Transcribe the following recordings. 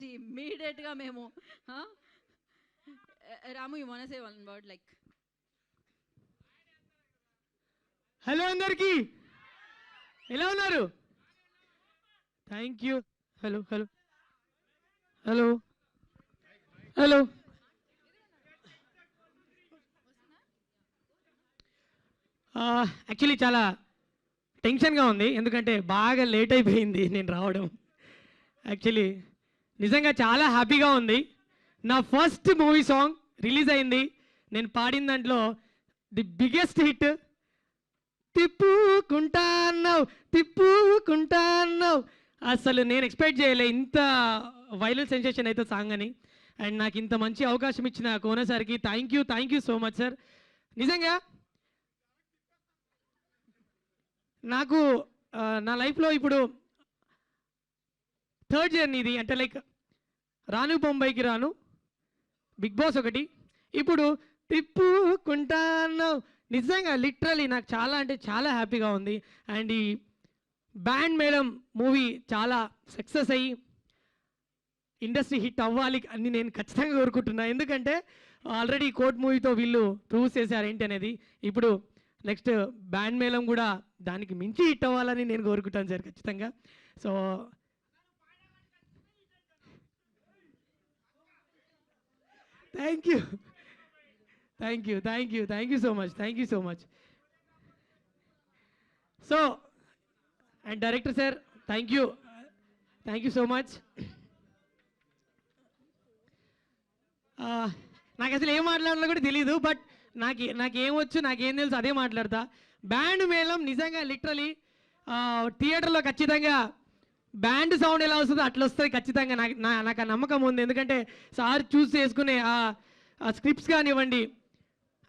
ఇమ్మీడియట్గా మేము రాము you want to say one word like hello అందరికీ ఎలా ఉన్నారు? Thank you. Hello hello hello hello actually చాలా టెన్షన్గా ఉంది, ఎందుకంటే బాగా లేట్ అయిపోయింది నేను రావడం. యాక్చువల్లీ నిజంగా చాలా హ్యాపీగా ఉంది. నా ఫస్ట్ మూవీ సాంగ్ రిలీజ్ అయింది. నేను పాడిన దాంట్లో ది బిగ్గెస్ట్ హిట్ తిప్పుకుంటాన్నావు తిప్పుకుంటాన్నావు. అసలు నేను ఎక్స్పెక్ట్ చేయలే ఇంత వైరల్ సెన్సేషన్ అయితే సాంగ్ అని. అండ్ నాకు ఇంత మంచి అవకాశం ఇచ్చిన కోన సార్కి thank you so much sir. నిజంగా నాకు నా లైఫ్లో ఇప్పుడు థర్డ్ జర్నీ ఇది. అంటే లైక్ రాను బొంబాయికి రాను, బిగ్ బాస్ ఒకటి, ఇప్పుడు తిప్పుకుంటాను. నిజంగా లిటరలీ నాకు చాలా అంటే చాలా హ్యాపీగా ఉంది. అండ్ ఈ బ్యాండ్ మేళం మూవీ చాలా సక్సెస్ అయ్యి ఇండస్ట్రీ హిట్ అవ్వాలి అని నేను ఖచ్చితంగా కోరుకుంటున్నా. ఎందుకంటే ఆల్రెడీ కోర్ట్ మూవీతో వీళ్ళు ప్రూవ్ చేశారు ఏంటి అనేది. ఇప్పుడు నెక్స్ట్ బ్యాండ్ మేళం కూడా దానికి మించి హిట్ అవ్వాలని నేను కోరుకుంటాను సార్ ఖచ్చితంగా. So thank you so much. So and director sir thank you so much. నాకు అసలు ఏం మాట్లాడాలో కూడా తెలీదు, బట్ నాకేం వచ్చు నాకేం తెలుసు అదే మాట్లాడతా. బ్యాండ్ మేళం నిజంగా లిటరలీ థియేటర్లో ఖచ్చితంగా బ్యాండ్ సౌండ్ ఎలా వస్తుందో అట్లా వస్తుంది ఖచ్చితంగా. నాకు ఆ నమ్మకం ఉంది. ఎందుకంటే సార్ చూస్ చేసుకునే ఆ స్క్రిప్ట్స్ కానివ్వండి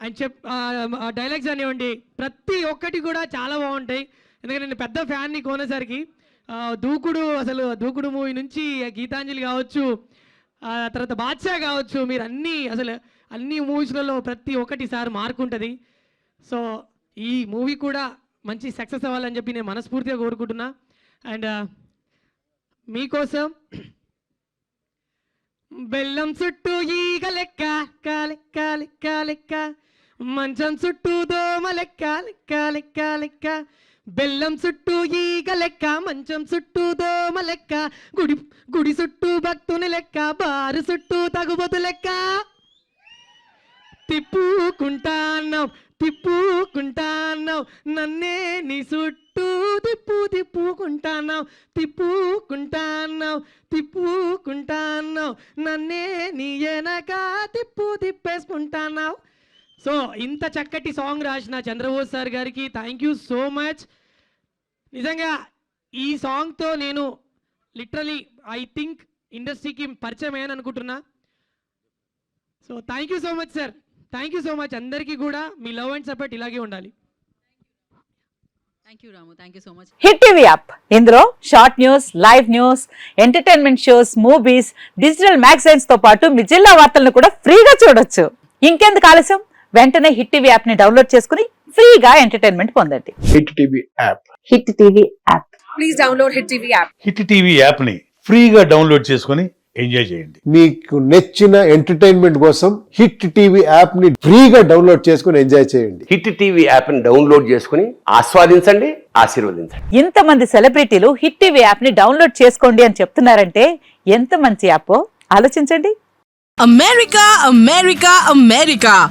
అండ్ డైలాగ్స్ కానివ్వండి ప్రతి ఒక్కటి కూడా చాలా బాగుంటాయి. ఎందుకంటే నేను పెద్ద ఫ్యాన్ని కోనేసరికి దూకుడు మూవీ నుంచి గీతాంజలి కావచ్చు, తర్వాత బాద్షా కావచ్చు, మీరు అన్ని మూవీస్లలో ప్రతి ఒక్కటి సార్ మార్క్ ఉంటుంది. సో ఈ మూవీ కూడా మంచి సక్సెస్ అవ్వాలని చెప్పి నేను మనస్ఫూర్తిగా కోరుకుంటున్నా. అండ్ మీకోసం బెల్లం చుట్టూ ఈగ లెక్క లెక్క లెక్క లెక్క, మంచం చుట్టూ దోమ లెక్క లెక్క లెక్క లెక్క, బెల్లం చుట్టూ ఈగ లెక్క మంచం చుట్టూ దోమ లెక్క, గుడి చుట్టూ భక్తుని లెక్క, బారు చుట్టూ తగుబోతు లెక్క, తిప్పుకుంటాన్నావు నన్నే నీ చుట్టూ తిప్పుకుంటాన్నావు నన్నే నీ వెనక తిప్పేసుకుంటాన్నావు. సో ఇంత చక్కటి సాంగ్ రాసిన చంద్రబోస్ సార్ గారికి థ్యాంక్ యూ సో మచ్. నిజంగా ఈ సాంగ్తో నేను లిటరలీ ఐ థింక్ ఇండస్ట్రీకి పరిచయం అయ్యాను అనుకుంటున్నా. So thank you so much sir, thank you so much. అందరికీ కూడా మీ లవ్ అండ్ సపోర్ట్ ఇలాగే ఉండాలి. Thank you Ramu, thank you so much. Hit TV app ఇందులో short news, live news, entertainment shows, movies, digital magazines తో పాటు మీ జిల్లా వార్తలను కూడా ఫ్రీగా చూడొచ్చు. ఇంకెందుకు ఆలస్యం, వెంటనే హిట్ టీవీ యాప్ ని డౌన్లోడ్ చేసుకుని ఫ్రీగా ఎంటర్టైన్మెంట్ పొందండి. Hit TV app. Hit TV app. Please download hit TV app. Hit TV app ని ఫ్రీగా డౌన్లోడ్ చేసుకుని ఎంజాయ్ చేయండి. మీకు నచ్చిన ఎంటర్టైన్మెంట్ కోసం హిట్ టీవీ యాప్ ని ఫ్రీగా డౌన్లోడ్ చేసుకుని ఎంజాయ్ చేయండి. హిట్ టీవీ యాప్ ని డౌన్లోడ్ చేసుకుని ఆస్వాదించండి, ఆశీర్వదించండి. ఇంతమంది సెలబ్రిటీలు హిట్ టీవీ యాప్ ని డౌన్లోడ్ చేసుకోండి అని చెప్తున్నారంటే ఎంత మంచి యాప్ ఆలోచించండి. అమెరికా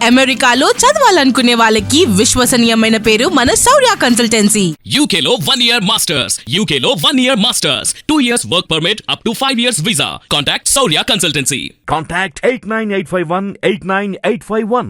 అమెరికాలో చదవాలనుకునే వాళ్ళకి విశ్వసనీయమైన పేరు మన శౌర్య కన్సల్టెన్సీ. UK లో 1 year masters, UK లో 1 year masters, 2 years work permit up to 5 years visa. Contact Saurya Consultancy. Contact 89851 89851.